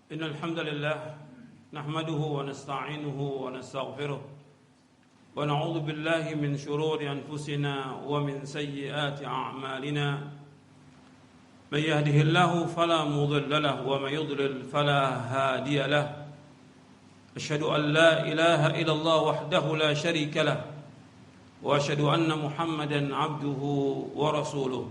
إن الحمد لله نحمده ونستعينه ونستغفره ونعوذ بالله من شرور أنفسنا ومن سيئات أعمالنا من يهده الله فلا مضل له ومن يضلل فلا هادي له أشهد أن لا إله إلا الله وحده لا شريك له وأشهد أن محمدا عبده ورسوله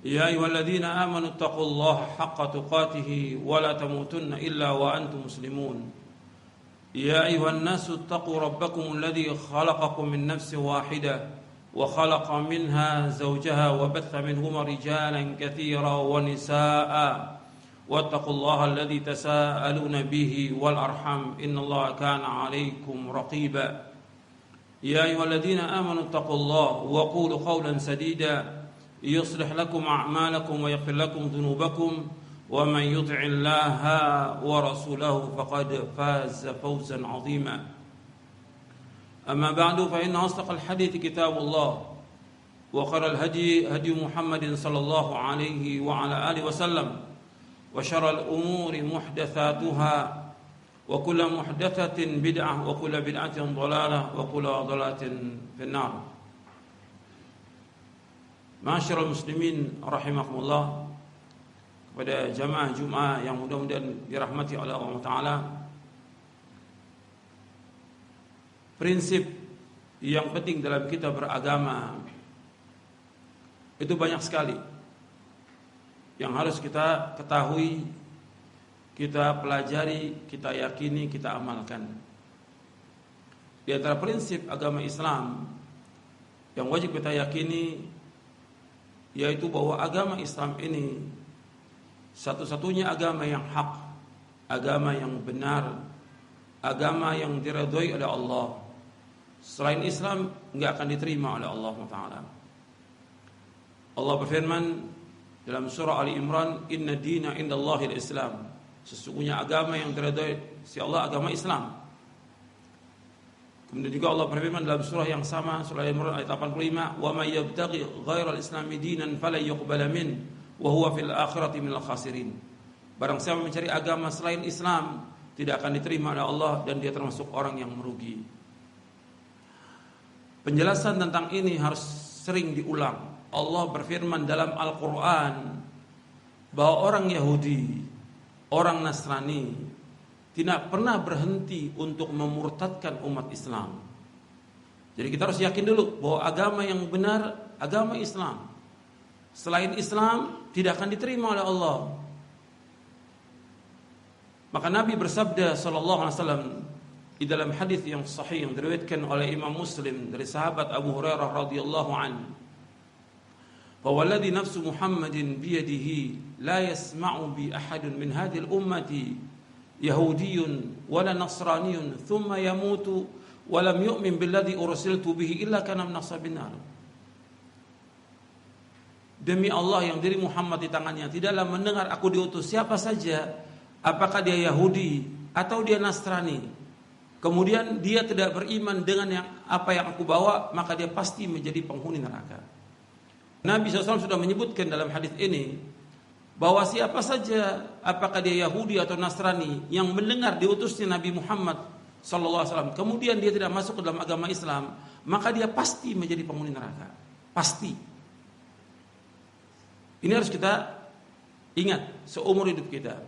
يا أيها الذين آمنوا اتقوا الله حق تقاته ولا تموتن إلا وأنتم مسلمون يا أيها الناس اتقوا ربكم الذي خلقكم من نفس واحدة وخلق منها زوجها وبث منهما رجالا كثيرا ونساء واتقوا الله الذي تساءلون به والأرحم إن الله كان عليكم رقيبا يا أيها الذين آمنوا اتقوا الله وقولوا قولا سديدا يصلح لكم أعمالكم ويغفر لكم ذنوبكم ومن يطع الله ورسوله فقد فاز فوزا عظيما أما بعد فإن أصدق الحديث كتاب الله وخير الهدي هدي محمد صلى الله عليه وعلى آله وسلم وشر الأمور محدثاتها وكل محدثة بدعة وكل بدعة ضلالة وكل ضلالة في النار. Ma'asyiral muslimin rahimakumullah, kepada jamaah Jumat yang mudah-mudahan dirahmati oleh Allah Ta'ala. Prinsip yang penting dalam kita beragama itu banyak sekali yang harus kita ketahui, kita pelajari, kita yakini, kita amalkan. Di antara prinsip agama Islam yang wajib kita yakini yaitu bahwa agama Islam ini satu-satunya agama yang hak, agama yang benar, agama yang diridhoi oleh Allah. Selain Islam enggak akan diterima oleh Allah Taala. Allah berfirman dalam surah Ali Imran, "Inna dina indallahil Islam." Sesungguhnya agama yang diridhoi si Allah agama Islam. Kemudian juga Allah berfirman dalam surah yang sama, surah Al-Imran ayat 85, "Wa may yabtaghi ghairal islami dinan falan yuqbala min wa huwa fil akhirati minal khasirin." Barang siapa mencari agama selain Islam, tidak akan diterima oleh Allah dan dia termasuk orang yang merugi. Penjelasan tentang ini harus sering diulang. Allah berfirman dalam Al-Qur'an bahwa orang Yahudi, orang Nasrani tidak pernah berhenti untuk memurtadkan umat Islam. Jadi kita harus yakin dulu bahwa agama yang benar agama Islam. Selain Islam tidak akan diterima oleh Allah. Maka Nabi bersabda sallallahu alaihi wasallam di dalam hadis yang sahih yang diriwayatkan oleh Imam Muslim dari sahabat Abu Hurairah radhiyallahu anhu, "Fawalladhi nafsu Muhammadin biyadihi la yasma'u bi ahadin min hadhihi al-ummati Yahudiyun wala Nasraniyun thumma yamutu wa lam yu'min billadhi ursiltu bihi illa kana min ashabin nar." Demi Allah yang diri Muhammad di tangannya, tidaklah mendengar aku diutus siapa saja, apakah dia Yahudi atau dia Nasrani, kemudian dia tidak beriman dengan apa yang aku bawa, maka dia pasti menjadi penghuni neraka. Nabi SAW sudah menyebutkan dalam hadis ini bahwa siapa saja, apakah dia Yahudi atau Nasrani, yang mendengar diutusnya Nabi Muhammad SAW, kemudian dia tidak masuk ke dalam agama Islam, maka dia pasti menjadi penghuni neraka. Pasti. Ini harus kita ingat seumur hidup kita.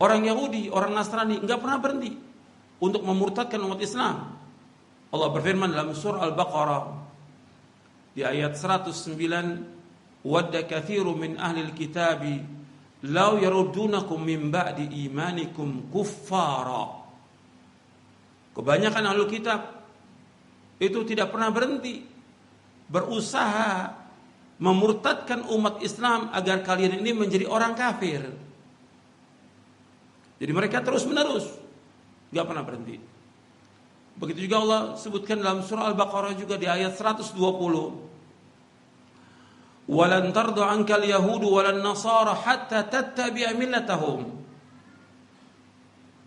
Orang Yahudi, orang Nasrani enggak pernah berhenti untuk memurtadkan umat Islam. Allah berfirman dalam surah Al-Baqarah di ayat 109, "Wadda katsiru min ahlil kitabi law yaruddunakum min ba'di imanikum kuffara." Kebanyakan ahlul kitab itu tidak pernah berhenti berusaha memurtadkan umat Islam agar kalian ini menjadi orang kafir. Jadi mereka terus menerus enggak pernah berhenti. Begitu juga Allah sebutkan dalam surah Al-Baqarah juga di ayat 120, "Walan tardu 'ankal yahudu walan nasara hatta tattabi'a millatahum."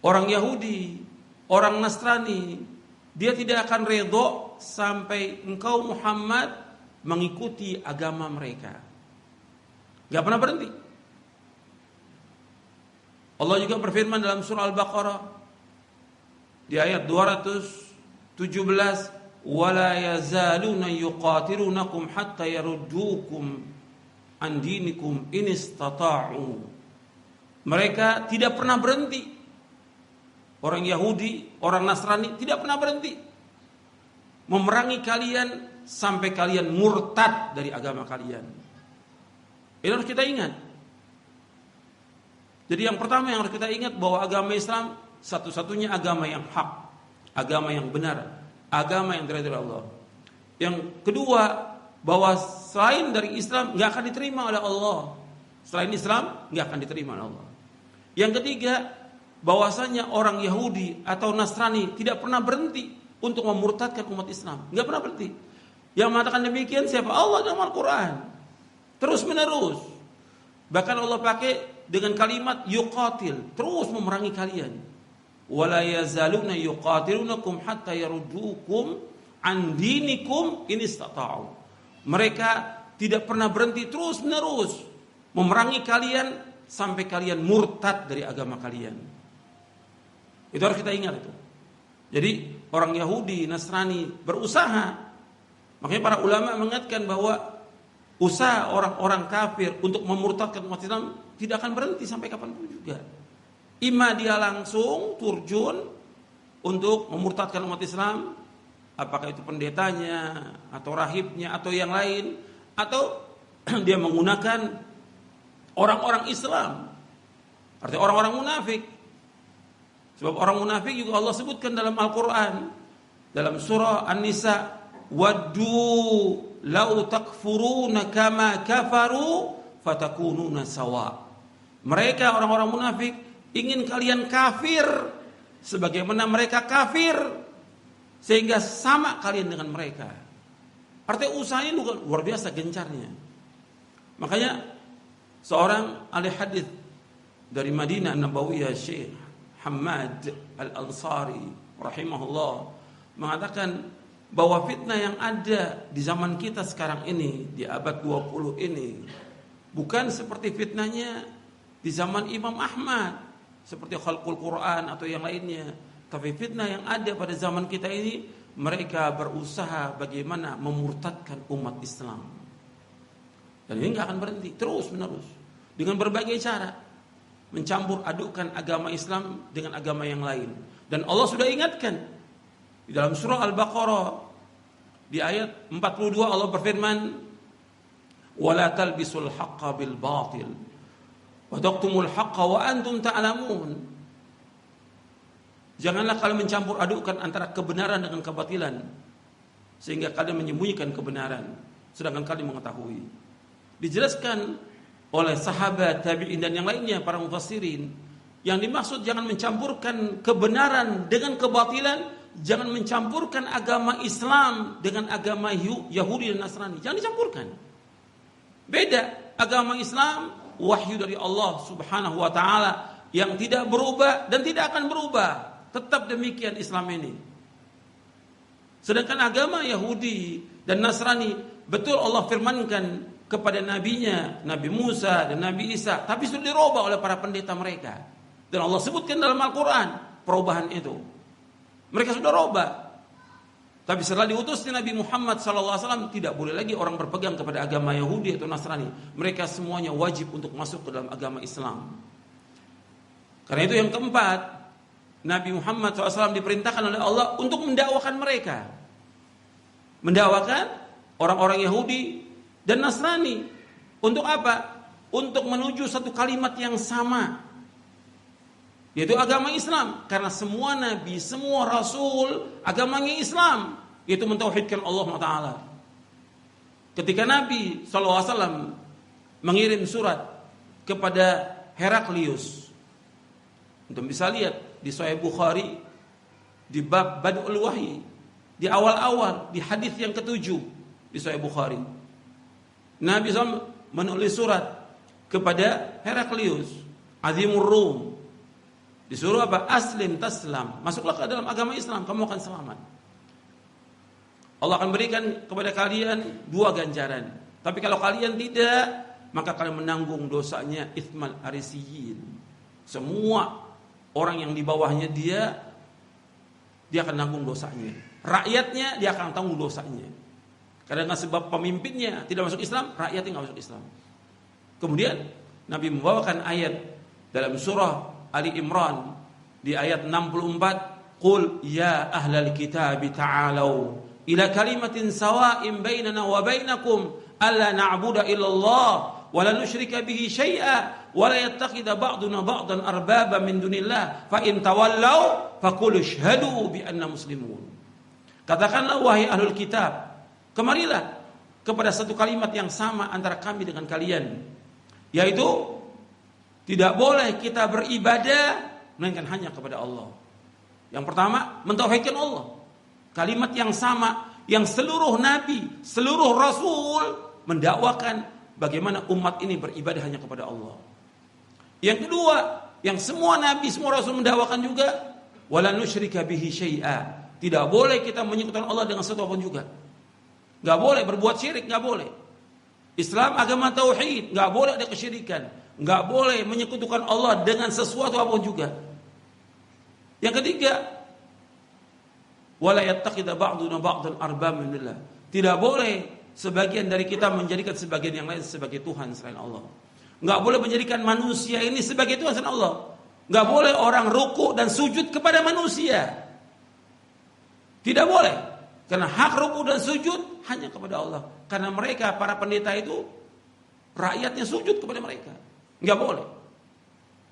Orang Yahudi, orang Nasrani, dia tidak akan redha sampai engkau Muhammad mengikuti agama mereka. Gak pernah berhenti. Allah juga berfirman dalam surah Al-Baqarah di ayat 217, "Wala yazaluna yuqatilunakum hatta yaruddukum an dinikum in istata'u." Mereka tidak pernah berhenti. Orang Yahudi, orang Nasrani tidak pernah berhenti memerangi kalian sampai kalian murtad dari agama kalian. Ini harus kita ingat. Jadi yang pertama yang harus kita ingat bahwa agama Islam satu-satunya agama yang hak, agama yang benar, agama yang dari Allah. Yang kedua, bahwa selain dari Islam nggak akan diterima oleh Allah. Selain Islam nggak akan diterima oleh Allah. Yang ketiga, bahwasanya orang Yahudi atau Nasrani tidak pernah berhenti untuk memurtadkan umat Islam, nggak pernah berhenti. Yang mengatakan demikian siapa? Allah dalam Al-Quran. Terus menerus. Bahkan Allah pakai dengan kalimat yuqatil, terus memerangi kalian. Wala yazaluna yuqatilunakum hatta yaruddukum an dinikum in istata'u. Mereka tidak pernah berhenti, terus menerus memerangi kalian sampai kalian murtad dari agama kalian. Itu harus kita ingat itu. Jadi orang Yahudi, Nasrani berusaha. Makanya para ulama mengatakan bahwa usaha orang-orang kafir untuk memurtadkan umat Islam tidak akan berhenti sampai kapanpun juga. Ima dia langsung turjun untuk memurtadkan umat Islam, apakah itu pendetanya atau rahibnya atau yang lain, atau dia menggunakan orang-orang Islam, artinya orang-orang munafik. Sebab orang munafik juga Allah sebutkan dalam Al-Quran, dalam surah An-Nisa, waddu law takfuruna kama kafaru fatakununa sawa. Mereka orang-orang munafik ingin kalian kafir sebagaimana mereka kafir, sehingga sama kalian dengan mereka. Artinya usahanya luar biasa gencarnya. Makanya seorang ahli hadis dari Madinah Nabawiyah, Syekh Hamad Al-Ansari rahimahullah, mengatakan bahwa fitnah yang ada di zaman kita sekarang ini, di abad 20 ini, bukan seperti fitnahnya di zaman Imam Ahmad, seperti khalqul Quran atau yang lainnya. Tapi fitnah yang ada pada zaman kita ini, mereka berusaha bagaimana memurtadkan umat Islam. Dan ini gak akan berhenti, terus menerus, dengan berbagai cara mencampur adukkan agama Islam dengan agama yang lain. Dan Allah sudah ingatkan di dalam surah Al-Baqarah di ayat 42, Allah berfirman, "Wala talbisul haqqa bil batil wa taqtumul haqqa wa antum ta'lamun." Janganlah kalian mencampur adukkan antara kebenaran dengan kebatilan sehingga kalian menyembunyikan kebenaran sedangkan kalian mengetahui. Dijelaskan oleh sahabat, tabi'in dan yang lainnya, para mufassirin, yang dimaksud jangan mencampurkan kebenaran dengan kebatilan, jangan mencampurkan agama Islam dengan agama Yahudi dan Nasrani, jangan dicampurkan. Beda, agama Islam wahyu dari Allah Subhanahu wa taala yang tidak berubah dan tidak akan berubah. Tetap demikian Islam ini. Sedangkan agama Yahudi dan Nasrani, betul Allah firmankan kepada nabinya, Nabi Musa dan Nabi Isa, tapi sudah dirubah oleh para pendeta mereka. Dan Allah sebutkan dalam Al-Quran perubahan itu. Mereka sudah rubah. Tapi setelah diutusnya Nabi Muhammad SAW, tidak boleh lagi orang berpegang kepada agama Yahudi atau Nasrani. Mereka semuanya wajib untuk masuk ke dalam agama Islam. Karena itu yang keempat, Nabi Muhammad SAW diperintahkan oleh Allah untuk mendakwakan mereka. Mendakwakan orang-orang Yahudi dan Nasrani. Untuk apa? Untuk menuju satu kalimat yang sama, yaitu agama Islam. Karena semua nabi, semua rasul agamanya Islam, yaitu mentauhidkan Allah Ta'ala. Ketika Nabi SAW mengirim surat kepada Heraklius, untuk bisa lihat di Sahih Bukhari di bab Badul Wahyi, di awal-awal, di hadis yang ke-7 di Sahih Bukhari, Nabi SAW menulis surat kepada Heraklius, Azimur Rum. Disuruh apa? Aslim taslam. Masuklah ke dalam agama Islam, kamu akan selamat. Allah akan berikan kepada kalian 2 ganjaran. Tapi kalau kalian tidak, maka kalian menanggung dosanya itsmal arisiyin. Semua orang yang di bawahnya dia akan tanggung dosanya. Rakyatnya dia akan tanggung dosanya. Karena sebab pemimpinnya tidak masuk Islam, rakyatnya nggak masuk Islam. Kemudian Nabi membawakan ayat dalam surah Ali Imran di ayat 64, "Qul ya ahlal kitab ta'alu ila kalimatin sawa'in bainana wa bainakum alla na'budu illallah wa la nusyrika bihi syai'a wa la yattakhidha ba'duna ba'dan arbaba min dunillah fa in tawallaw faqul ashhadu bi anna muslimun." Katakanlah wahai ahlul kitab, kemarilah kepada satu kalimat yang sama antara kami dengan kalian, yaitu tidak boleh kita beribadah melainkan hanya kepada Allah. Yang pertama, mentauhidkan Allah. Kalimat yang sama yang seluruh nabi, seluruh rasul mendakwakan bagaimana umat ini beribadah hanya kepada Allah. Yang kedua, yang semua nabi, semua rasul mendakwakan juga, wala nusyrika bihi syai'a. Tidak boleh kita menyekutukan Allah dengan sesuatu apapun juga. Enggak boleh berbuat syirik, enggak boleh. Islam agama tauhid, enggak boleh ada kesyirikan. Enggak boleh menyekutukan Allah dengan sesuatu apapun juga. Yang ketiga, wala yattakhidha ba'duna ba'dan arbaba min Allah. Tidak boleh sebagian dari kita menjadikan sebagian yang lain sebagai Tuhan selain Allah. Enggak boleh menjadikan manusia ini sebagai Tuhan selain Allah. Enggak boleh orang ruku dan sujud kepada manusia. Tidak boleh. Karena hak ruku dan sujud hanya kepada Allah. Karena mereka, para pendeta itu, rakyatnya sujud kepada mereka. Enggak boleh.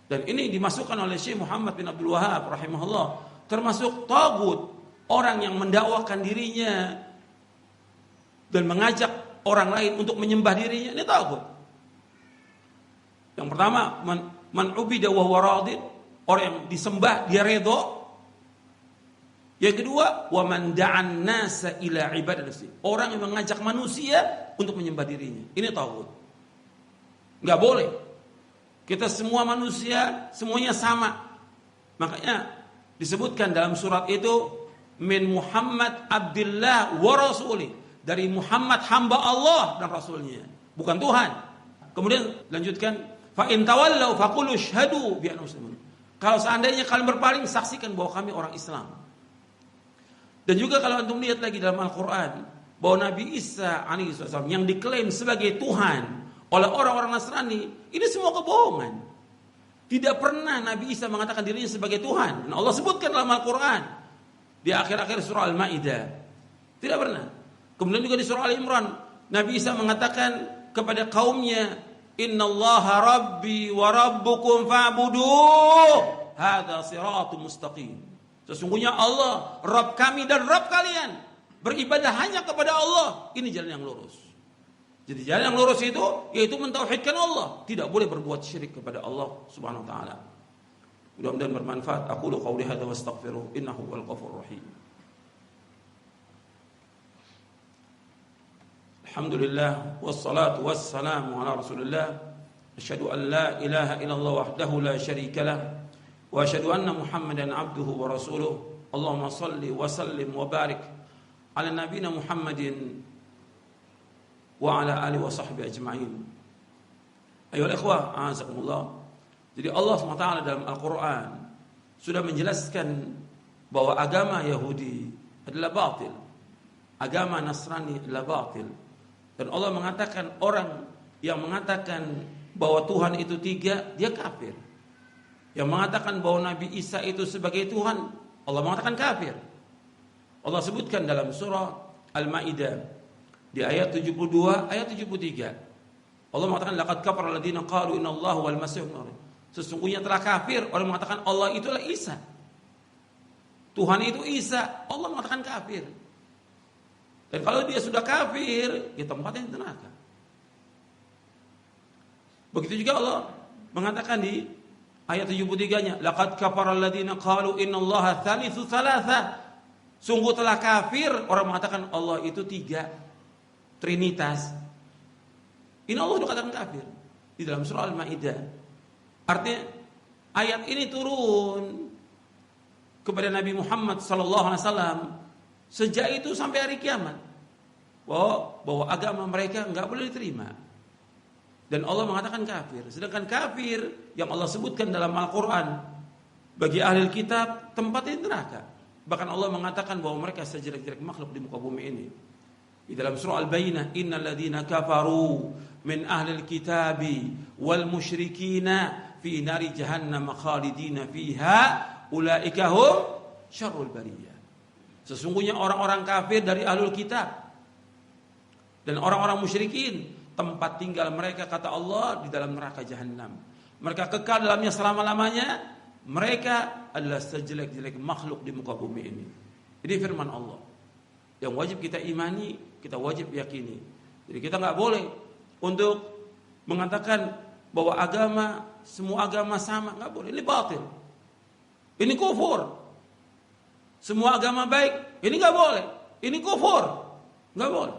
Dan ini dimasukkan oleh Syekh Muhammad bin Abdul Wahab rahimahullah, termasuk tagut, orang yang mendakwakan dirinya dan mengajak orang lain untuk menyembah dirinya, ini tagut. Yang pertama, man ubida wa huwa radin, orang yang disembah dia redha. Yang kedua, wa man da'an nasa ila ibadati, orang yang mengajak manusia untuk menyembah dirinya. Ini tagut. Enggak boleh. Kita semua manusia, semuanya sama. Makanya disebutkan dalam surat itu, min Muhammad Abdillah wa Rasulih, dari Muhammad hamba Allah dan Rasulnya, bukan Tuhan. Kemudian lanjutkan, fa in tawallaw faqulu asyhadu bi anna muslimun. Kalau seandainya kalian berpaling, saksikan bahwa kami orang Islam. Dan juga kalau antum lihat lagi dalam Al-Quran, bahwa Nabi Isa alaihissalam yang diklaim sebagai Tuhan oleh orang-orang Nasrani, ini semua kebohongan. Tidak pernah Nabi Isa mengatakan dirinya sebagai Tuhan. Dan Allah sebutkan dalam Al-Quran di akhir-akhir surah Al-Ma'idah. Tidak pernah. Kemudian juga di surah Al-Imran, Nabi Isa mengatakan kepada kaumnya, innallaha rabbi wa rabbukum fa'buduh, hadza siratun mustaqim. Sesungguhnya Allah, Rabb kami dan Rabb kalian, beribadah hanya kepada Allah. Ini jalan yang lurus. Jadi jalan yang lurus itu yaitu mentauhidkan Allah, tidak boleh berbuat syirik kepada Allah Subhanahu wa taala. Mudah-mudahan bermanfaat. Aqulu qouli hadza wastaghfiruh innahu wal ghafurur rahim. Alhamdulillah wassalatu wassalamu ala Rasulillah. Asyhadu an la ilaha illallah wahdahu la syarika lah. Wa asyhadu anna Muhammadan abduhu wa rasuluh. Allahumma salli wa sallim wa barik ala nabiyina Muhammadin wa ala alihi wa sahbihi ajma'in. Ayolah ikhwah, a'azakumullah. Jadi Allah SWT dalam Al-Quran sudah menjelaskan bahwa agama Yahudi adalah batil, agama Nasrani adalah batil. Dan Allah mengatakan orang yang mengatakan bahwa Tuhan itu tiga, dia kafir. Yang mengatakan bahwa Nabi Isa itu sebagai Tuhan, Allah mengatakan kafir. Allah sebutkan dalam surah Al-Ma'idah di ayat 72, ayat 73. Allah mengatakan laqad kafara alladziina qalu innallaha wal masih ibn Maryam. Sesungguhnya telah kafir orang mengatakan Allah itulah Isa. Tuhan itu Isa, Allah mengatakan kafir. Dan kalau dia sudah kafir, ya tempatnya di neraka. Begitu juga Allah mengatakan di ayat 73-nya, laqad kafara alladziina qalu innallaha tsalitsu tsalatsa. Sungguh telah kafir orang mengatakan Allah itu tiga, Trinitas. Ini Allah sudah katakan kafir di dalam surah Al-Maidah. Artinya ayat ini turun kepada Nabi Muhammad SAW sejak itu sampai hari kiamat, bahwa agama mereka enggak boleh diterima. Dan Allah mengatakan kafir. Sedangkan kafir yang Allah sebutkan dalam Al-Quran bagi ahli kitab tempatnya neraka. Bahkan Allah mengatakan bahwa mereka sejelek-jelek makhluk di muka bumi ini. Di dalam surah Al-Bayyinah, innal ladzina kafaru min ahli kitabi wal musyrikina fi nari jahannam khalidina fiha ulaika hum syarrul bariyah. Sesungguhnya orang-orang kafir dari ahlul kitab dan orang-orang musyrikin, tempat tinggal mereka kata Allah di dalam neraka jahanam. Mereka kekal dalamnya selama-lamanya. Mereka adalah sejelek-jelek makhluk di muka bumi ini. Ini firman Allah yang wajib kita imani, kita wajib yakini. Jadi kita nggak boleh untuk mengatakan bahwa agama, semua agama sama, nggak boleh. Ini batil, ini kufur. Semua agama baik, ini nggak boleh. Ini kufur, nggak boleh.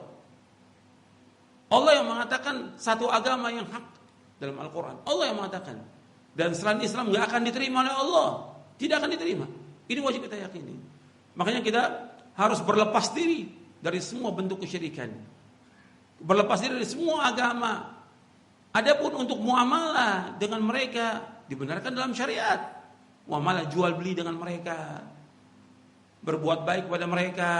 Allah yang mengatakan satu agama yang hak dalam Al-Quran. Allah yang mengatakan. Dan selain Islam nggak akan diterima oleh Allah, tidak akan diterima. Ini wajib kita yakini. Makanya kita harus berlepas diri dari semua bentuk kesyirikan, berlepas diri dari semua agama. Adapun untuk muamalah dengan mereka dibenarkan dalam syariat. Muamalah jual beli dengan mereka, berbuat baik kepada mereka,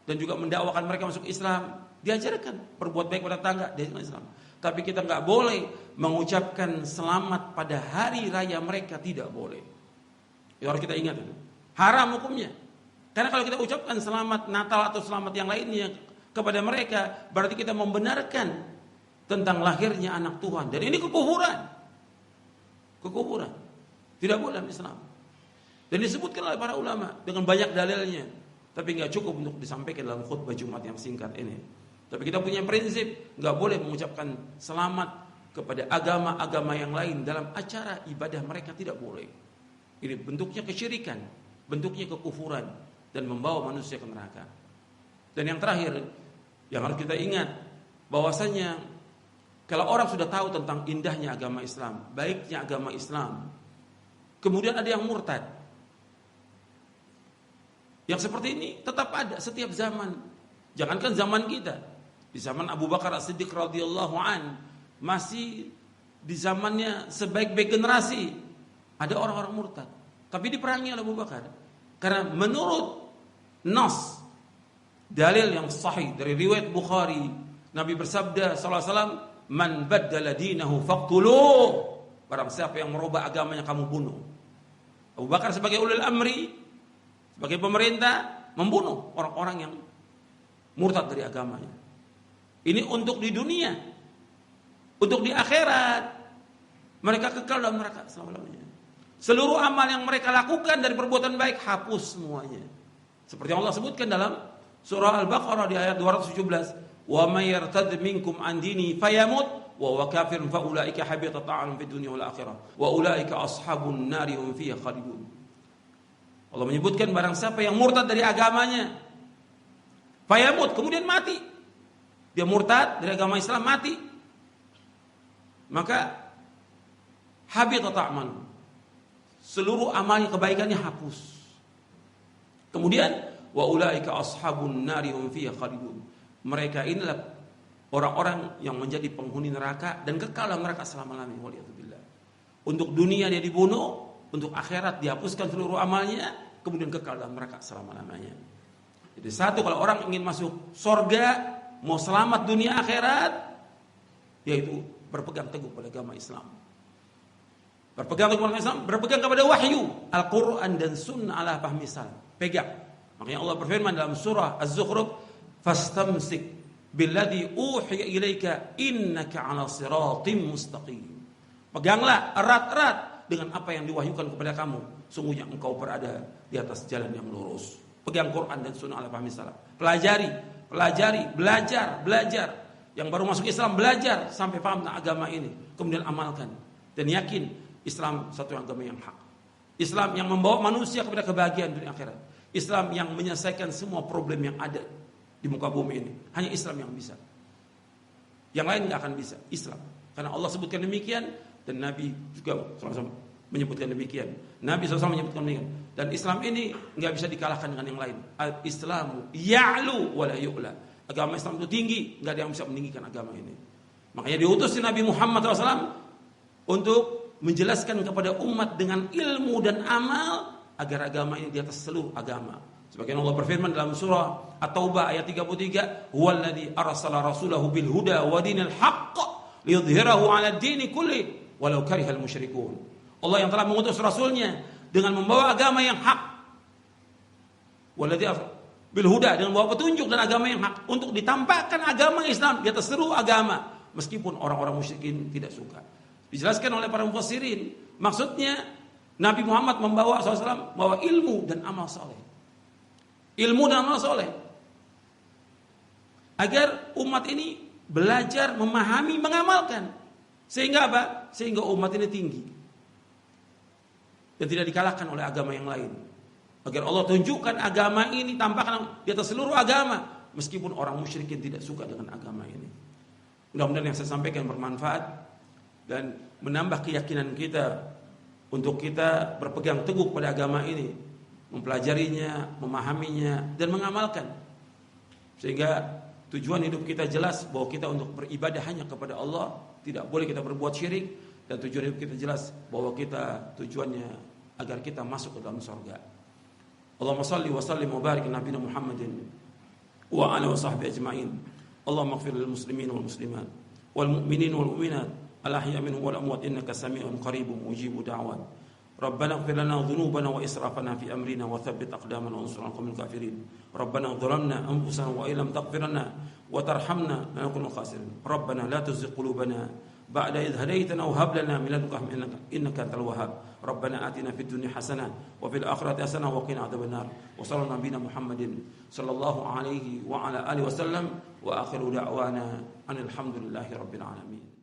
dan juga mendakwakan mereka masuk Islam, diajarkan. Berbuat baik pada tetangga, diajarkan Islam. Tapi kita nggak boleh mengucapkan selamat pada hari raya mereka, tidak boleh. Itu harus kita ingat itu. Haram hukumnya. Karena kalau kita ucapkan selamat Natal atau selamat yang lainnya kepada mereka, berarti kita membenarkan tentang lahirnya anak Tuhan. Dan ini kekufuran. Kekufuran. Tidak boleh dalam Islam. Dan disebutkan oleh para ulama dengan banyak dalilnya. Tapi nggak cukup untuk disampaikan dalam khutbah Jumat yang singkat ini. Tapi kita punya prinsip, nggak boleh mengucapkan selamat kepada agama-agama yang lain dalam acara ibadah mereka, tidak boleh. Ini bentuknya kesyirikan, bentuknya kekufuran, dan membawa manusia ke neraka. Dan yang terakhir, yang harus kita ingat, bahwasanya kalau orang sudah tahu tentang indahnya agama Islam, baiknya agama Islam, kemudian ada yang murtad, yang seperti ini tetap ada setiap zaman. Jangankan zaman kita, di zaman Abu Bakar As-Siddiq radhiyallahu an, masih di zamannya sebaik-baik generasi, ada orang-orang murtad. Tapi diperangi oleh Abu Bakar. Karena menurut nas, dalil yang sahih dari riwayat Bukhari, Nabi bersabda sallallahu alaihi wasallam, "Man baddala dinahu faqtuluh." Barang siapa yang merubah agamanya, kamu bunuh. Abu Bakar sebagai ulil amri, sebagai pemerintah, membunuh orang-orang yang murtad dari agamanya. Ini untuk di dunia. Untuk di akhirat, mereka kekal dalam neraka selama-lamanya. Seluruh amal yang mereka lakukan dari perbuatan baik hapus semuanya. Seperti yang Allah sebutkan dalam surah Al-Baqarah di ayat 217, "Wa may yartad minkum an dini fayamut wa huwa kafirun fa ulaika habitat a'malun fid dunya wal akhirah wa ulaika ashabun nari hum fiha khalidun." Allah menyebutkan barang siapa yang murtad dari agamanya, fayamut, kemudian mati. Dia murtad dari agama Islam, mati, maka habitat a'maluhu, seluruh amalnya, kebaikannya hapus. Kemudian wa ulaika ashabun nari hum fiha khalidun. Mereka inilah orang-orang yang menjadi penghuni neraka dan kekal dalam neraka selama-lamanya. Waliyadzubillah. Untuk dunia dia dibunuh, untuk akhirat dihapuskan seluruh amalnya, kemudian kekal dalam neraka selama-lamanya. Jadi satu, kalau orang ingin masuk surga, mau selamat dunia akhirat, yaitu berpegang teguh pada agama Islam. Berpegang teguh pada Islam, berpegang kepada wahyu, Al-Quran dan Sunnah ala fahmi salaf. Pegang. Makanya Allah berfirman dalam surah Az-Zukhruf, "Fastamsik billadzi uhiya ilaika innaka 'ala siratim mustaqim." Peganglah erat-erat dengan apa yang diwahyukan kepada kamu, sungguhnya engkau berada di atas jalan yang lurus. Pegang Quran dan Sunnah ala fahmi salaf. Pelajari, belajar. Yang baru masuk Islam, belajar sampai paham tentang agama ini, kemudian amalkan dan yakin Islam satu agama yang hak. Islam yang membawa manusia kepada kebahagiaan dunia akhirat. Islam yang menyelesaikan semua problem yang ada di muka bumi ini. Hanya Islam yang bisa. Yang lain nggak akan bisa. Islam. Karena Allah sebutkan demikian dan Nabi juga menyebutkan demikian. Nabi SAW menyebutkan demikian. Dan Islam ini nggak bisa dikalahkan dengan yang lain. Al-Islamu ya'lu wa la yu'la. Agama Islam itu tinggi, nggak ada yang bisa meninggikan agama ini. Makanya diutus Nabi Muhammad SAW untuk menjelaskan kepada umat dengan ilmu dan amal agar agama ini di atas seluruh agama. Sebagaimana Allah berfirman dalam surah At-Taubah ayat 33, "Huwallazi arsala rasulahu bil huda wa dinil haqq liyudhhirahu 'ala ad-dini kulli walau karihal musyrikun." Allah yang telah mengutus rasulnya dengan membawa agama yang hak. Wallazi bil huda, dengan membawa petunjuk dan agama yang hak untuk ditampakkan agama Islam di atas seluruh agama meskipun orang-orang musyrikin tidak suka. Dijelaskan oleh para mufassirin, maksudnya Nabi Muhammad membawa SAW membawa ilmu dan amal saleh. Ilmu dan amal soleh agar umat ini belajar, memahami, mengamalkan, sehingga apa? Sehingga umat ini tinggi dan tidak dikalahkan oleh agama yang lain. Agar Allah tunjukkan agama ini, tampakkan di atas seluruh agama meskipun orang musyrikin tidak suka dengan agama ini. Mudah-mudahan yang saya sampaikan bermanfaat dan menambah keyakinan kita untuk kita berpegang teguh pada agama ini, mempelajarinya, memahaminya, dan mengamalkan. Sehingga tujuan hidup kita jelas bahwa kita untuk beribadah hanya kepada Allah, tidak boleh kita berbuat syirik, dan tujuan hidup kita jelas bahwa kita tujuannya agar kita masuk ke dalam surga. Allahumma salli wa sallim wa barik ala nabiyina Muhammadin wa ala wa sahbihi ajma'in. Allahumma ighfir lil muslimin wal muslimat wal mu'minin wal mu'minat al ahya minhum wal amwat innaka sami'un qaribun mujibud da'wat. ربنا اغفر لنا ذنوبنا وإسرافنا في أمرنا وثبت أقدامنا وانصرنا على القوم الكافرين ربنا ظلمنا أنفسنا وإن لم تغفر لنا وترحمنا لنكن من الخاسرين ربنا لا تزغ قلوبنا بعد إذ هديتنا وهب لنا من لدنك إنك أنت الوهاب ربنا آتنا في الدنيا حسنة وفي الآخرة حسنة وقنا عذاب النار وصلى الله نبينا محمد صلى الله عليه وعلى آله وسلم وآخر دعوانا أن الحمد لله رب العالمين.